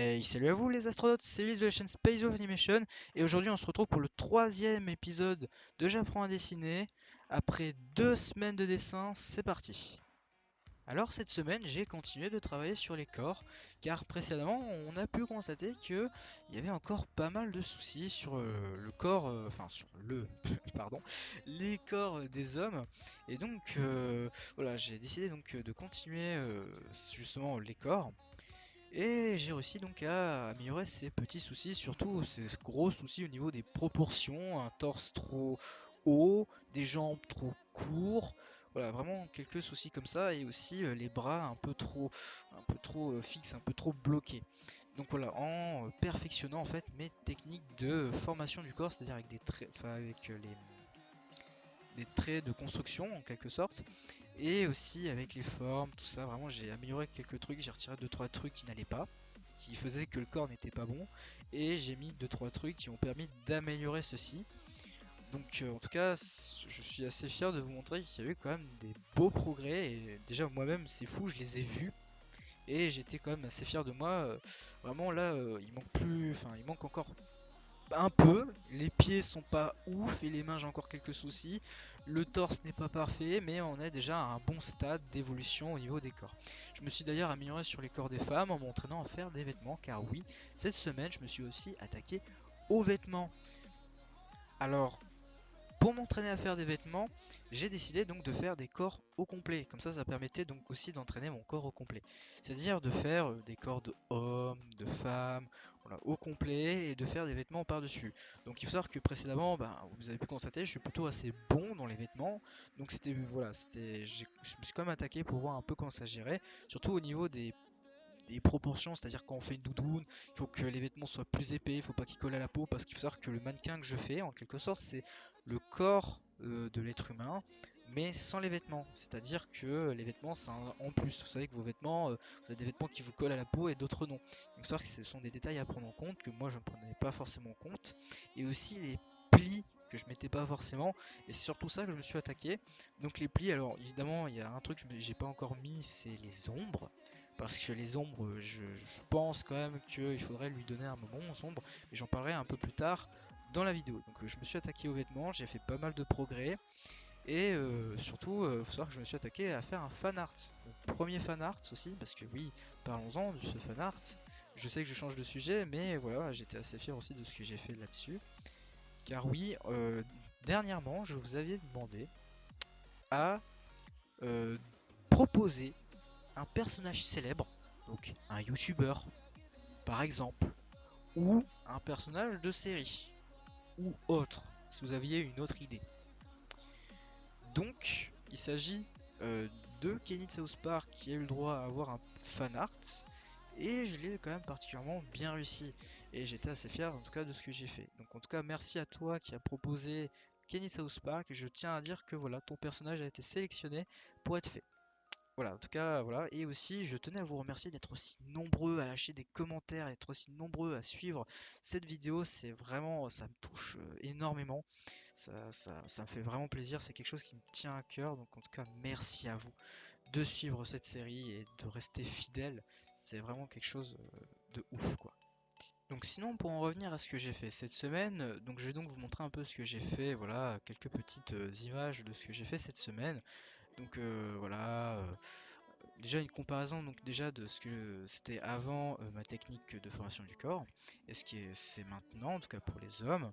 Hey, salut à vous les astronautes, c'est Ulysse de la chaîne Space of Animation et aujourd'hui on se retrouve pour le troisième épisode de J'apprends à dessiner. Après 2 semaines de dessin, c'est parti. Alors cette semaine j'ai continué de travailler sur les corps car précédemment on a pu constater que il y avait encore pas mal de soucis sur le corps, enfin sur le, pardon, les corps des hommes et donc voilà j'ai décidé donc de continuer justement les corps. Et j'ai réussi donc à améliorer ces petits soucis, surtout ces gros soucis au niveau des proportions, un torse trop haut, des jambes trop courts, voilà vraiment quelques soucis comme ça, et aussi les bras un peu trop fixes, un peu trop bloqués. Donc voilà, en perfectionnant en fait mes techniques de formation du corps, c'est-à-dire avec des traits, enfin avec des traits de construction en quelque sorte, et aussi avec les formes, tout ça, vraiment j'ai amélioré quelques trucs, j'ai retiré deux trois trucs qui n'allaient pas, qui faisaient que le corps n'était pas bon, et j'ai mis deux trois trucs qui ont permis d'améliorer ceci. Donc en tout cas, je suis assez fier de vous montrer qu'il y a eu quand même des beaux progrès, et déjà moi-même c'est fou, je les ai vus, et j'étais quand même assez fier de moi. Vraiment là, il manque plus, enfin il manque encore un peu, les pieds sont pas ouf et les mains j'ai encore quelques soucis, le torse n'est pas parfait mais on est déjà à un bon stade d'évolution au niveau des corps. Je me suis d'ailleurs amélioré sur les corps des femmes en m'entraînant à faire des vêtements car oui, cette semaine je me suis aussi attaqué aux vêtements. Alors pour m'entraîner à faire des vêtements, j'ai décidé donc de faire des corps au complet. Comme ça permettait donc aussi d'entraîner mon corps au complet. C'est-à-dire de faire des corps de hommes, de femmes, voilà, au complet et de faire des vêtements par-dessus. Donc il faut savoir que précédemment, ben, vous avez pu constater, je suis plutôt assez bon dans les vêtements. Donc c'était voilà, je me suis quand même attaqué pour voir un peu comment ça gérait, surtout au niveau des proportions, c'est-à-dire quand on fait une doudoune, il faut que les vêtements soient plus épais, il faut pas qu'ils collent à la peau, parce qu'il faut savoir que le mannequin que je fais, en quelque sorte, c'est le corps de l'être humain, mais sans les vêtements. C'est-à-dire que les vêtements, c'est en plus. Vous savez que vos vêtements, vous avez des vêtements qui vous collent à la peau et d'autres non. Donc savoir que ce sont des détails à prendre en compte, que moi je ne prenais pas forcément en compte. Et aussi les plis que je mettais pas forcément, et c'est surtout ça que je me suis attaqué. Donc les plis, alors évidemment il y a un truc que j'ai pas encore mis, c'est les ombres. Parce que les ombres, je pense quand même qu'il faudrait lui donner un moment aux ombres, mais j'en parlerai un peu plus tard dans la vidéo. Donc je me suis attaqué aux vêtements, j'ai fait pas mal de progrès, et surtout, faut savoir que je me suis attaqué à faire un fan art. Donc, premier fan art aussi, parce que oui, parlons-en de ce fan art. Je sais que je change de sujet, mais voilà, j'étais assez fier aussi de ce que j'ai fait là-dessus. Car oui, dernièrement, je vous avais demandé à euh, proposer un personnage célèbre, donc un youtubeur par exemple, ou un personnage de série, ou autre, si vous aviez une autre idée. Donc, il s'agit euh, de Kenny de South Park qui a eu le droit à avoir un fan art, et je l'ai quand même particulièrement bien réussi, et j'étais assez fier en tout cas de ce que j'ai fait. Donc en tout cas, merci à toi qui a proposé Kenny South Park, et je tiens à dire que voilà, ton personnage a été sélectionné pour être fait. Voilà, en tout cas, voilà. Et aussi, je tenais à vous remercier d'être aussi nombreux à lâcher des commentaires, d'être aussi nombreux à suivre cette vidéo. C'est vraiment, ça me touche énormément. Ça me fait vraiment plaisir. C'est quelque chose qui me tient à cœur. Donc, en tout cas, merci à vous de suivre cette série et de rester fidèle. C'est vraiment quelque chose de ouf, quoi. Donc sinon, pour en revenir à ce que j'ai fait cette semaine, donc je vais donc vous montrer un peu ce que j'ai fait, voilà, quelques petites images de ce que j'ai fait cette semaine. Donc voilà, déjà une comparaison donc déjà de ce que c'était avant ma technique de formation du corps et ce qui est c'est maintenant en tout cas pour les hommes,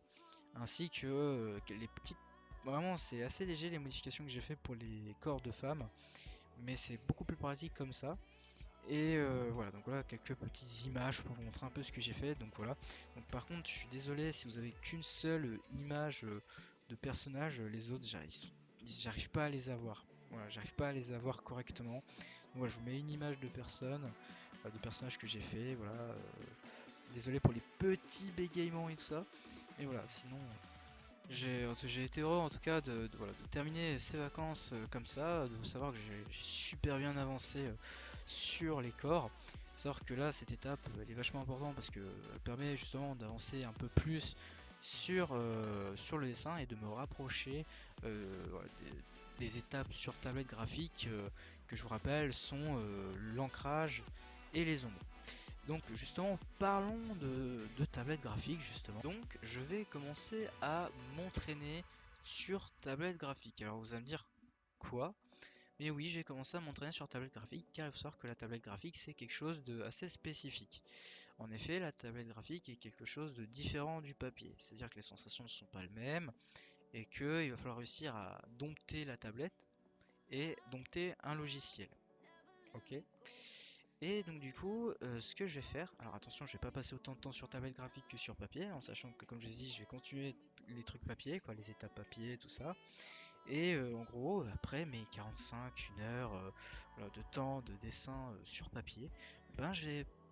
ainsi que les petites, vraiment c'est assez léger les modifications que j'ai fait pour les corps de femmes, mais c'est beaucoup plus pratique comme ça. Et voilà, donc voilà quelques petites images pour vous montrer un peu ce que j'ai fait. Donc voilà, donc par contre je suis désolé si vous avez qu'une seule image de personnage, les autres j'arrive pas à les avoir. Voilà, j'arrive pas à les avoir correctement. Donc voilà, je vous mets une image de personne, de personnage que j'ai fait. Voilà, désolé pour les petits bégaiements et tout ça. Et voilà, sinon j'ai été heureux en tout cas voilà, de terminer ces vacances comme ça, de savoir que j'ai super bien avancé sur les corps. Savoir que là, cette étape, elle est vachement importante parce que elle permet justement d'avancer un peu plus sur le dessin et de me rapprocher voilà, des étapes sur tablette graphique que je vous rappelle sont l'ancrage et les ombres. Donc justement, parlons de tablette graphique justement. Donc je vais commencer à m'entraîner sur tablette graphique. Alors vous allez me dire quoi? Mais oui, j'ai commencé à m'entraîner sur tablette graphique car il faut savoir que la tablette graphique c'est quelque chose de assez spécifique. En effet, la tablette graphique est quelque chose de différent du papier, c'est-à-dire que les sensations ne sont pas les mêmes et qu'il va falloir réussir à dompter la tablette et dompter un logiciel. Ok. Et donc du coup, ce que je vais faire, alors attention, je vais pas passer autant de temps sur tablette graphique que sur papier, en sachant que comme je vous dis, je vais continuer les trucs papier, quoi, les étapes papier, tout ça. Et en gros, après mes 45, 1 heure voilà, de temps de dessin sur papier, ben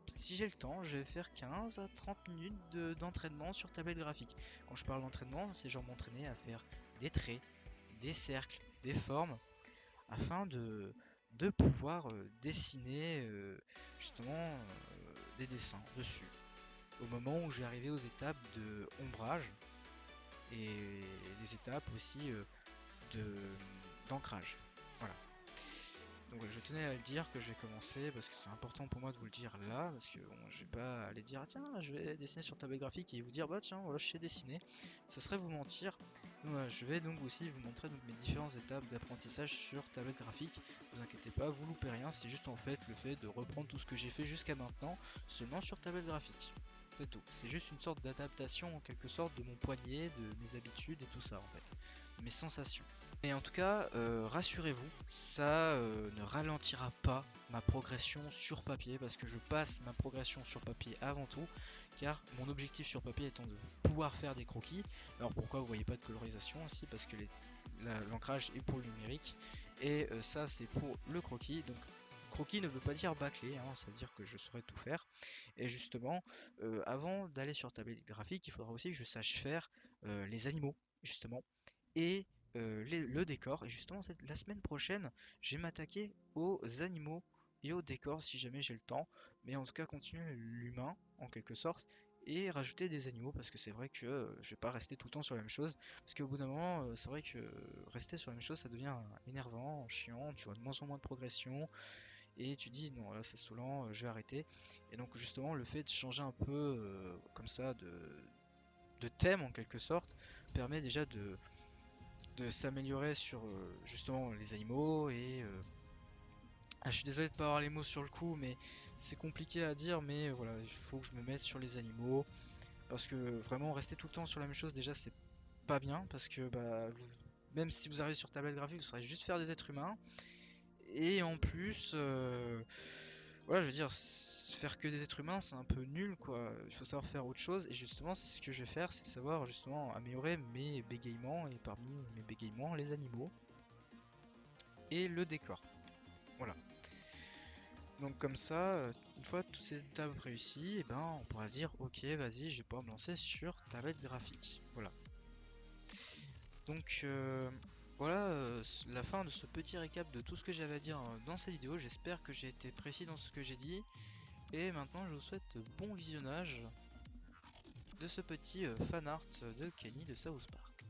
si j'ai le temps, je vais faire 15 à 30 minutes d'entraînement sur tablette graphique. Quand je parle d'entraînement, c'est genre m'entraîner à faire des traits, des cercles, des formes, afin de pouvoir dessiner justement des dessins dessus. Au moment où je vais arriver aux étapes de ombrage et des étapes aussi d'ancrage. Voilà. Donc je tenais à le dire que j'ai commencé parce que c'est important pour moi de vous le dire là, parce que bon, je vais pas aller dire ah, tiens je vais dessiner sur tablette graphique et vous dire bah tiens voilà je sais dessiner, ça serait vous mentir. Donc, voilà, je vais donc aussi vous montrer donc, mes différentes étapes d'apprentissage sur tablette graphique. Vous inquiétez pas, vous loupez rien, c'est juste en fait le fait de reprendre tout ce que j'ai fait jusqu'à maintenant seulement sur tablette graphique. C'est tout, c'est juste une sorte d'adaptation en quelque sorte de mon poignet, de mes habitudes et tout ça en fait, de mes sensations. Et en tout cas, rassurez-vous, ça ne ralentira pas ma progression sur papier parce que je passe ma progression sur papier avant tout, car mon objectif sur papier étant de pouvoir faire des croquis. Alors pourquoi vous voyez pas de colorisation aussi? Parce que l'ancrage est pour le numérique et ça c'est pour le croquis. Donc croquis ne veut pas dire bâclé, hein, ça veut dire que je saurais tout faire. Et justement, avant d'aller sur tablette graphique, il faudra aussi que je sache faire les animaux, justement, et le décor. Et justement, la semaine prochaine, je vais m'attaquer aux animaux et au décor si jamais j'ai le temps. Mais en tout cas, continuer l'humain en quelque sorte et rajouter des animaux parce que c'est vrai que je vais pas rester tout le temps sur la même chose. Parce qu'au bout d'un moment, c'est vrai que rester sur la même chose ça devient énervant, chiant, tu vois de moins en moins de progression et tu dis non, là c'est saoulant, je vais arrêter. Et donc, justement, le fait de changer un peu comme ça de thème en quelque sorte permet déjà de s'améliorer sur justement les animaux et je suis désolé de pas avoir les mots sur le coup mais c'est compliqué à dire mais voilà il faut que je me mette sur les animaux parce que vraiment rester tout le temps sur la même chose déjà c'est pas bien parce que bah même si vous arrivez sur tablette graphique vous saurez juste faire des êtres humains et en plus voilà je veux dire faire que des êtres humains c'est un peu nul quoi, il faut savoir faire autre chose et justement c'est ce que je vais faire, c'est savoir justement améliorer mes bégaiements et parmi mes bégaiements les animaux et le décor. Voilà. Donc comme ça, une fois toutes ces étapes réussies, et ben on pourra se dire ok vas-y je vais pouvoir me lancer sur tablette graphique. Voilà. Donc voilà la fin de ce petit récap de tout ce que j'avais à dire dans cette vidéo. J'espère que j'ai été précis dans ce que j'ai dit. Et maintenant je vous souhaite bon visionnage de ce petit fan art de Kenny de South Park.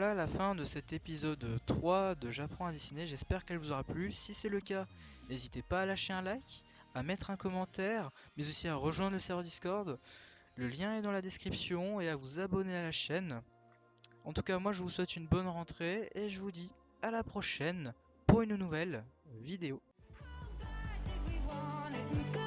voilà la fin de cet épisode 3 de J'apprends à dessiner, j'espère qu'elle vous aura plu. Si c'est le cas, n'hésitez pas à lâcher un like, à mettre un commentaire, mais aussi à rejoindre le serveur Discord. Le lien est dans la description et à vous abonner à la chaîne. En tout cas, moi je vous souhaite une bonne rentrée et je vous dis à la prochaine pour une nouvelle vidéo. Did we want it?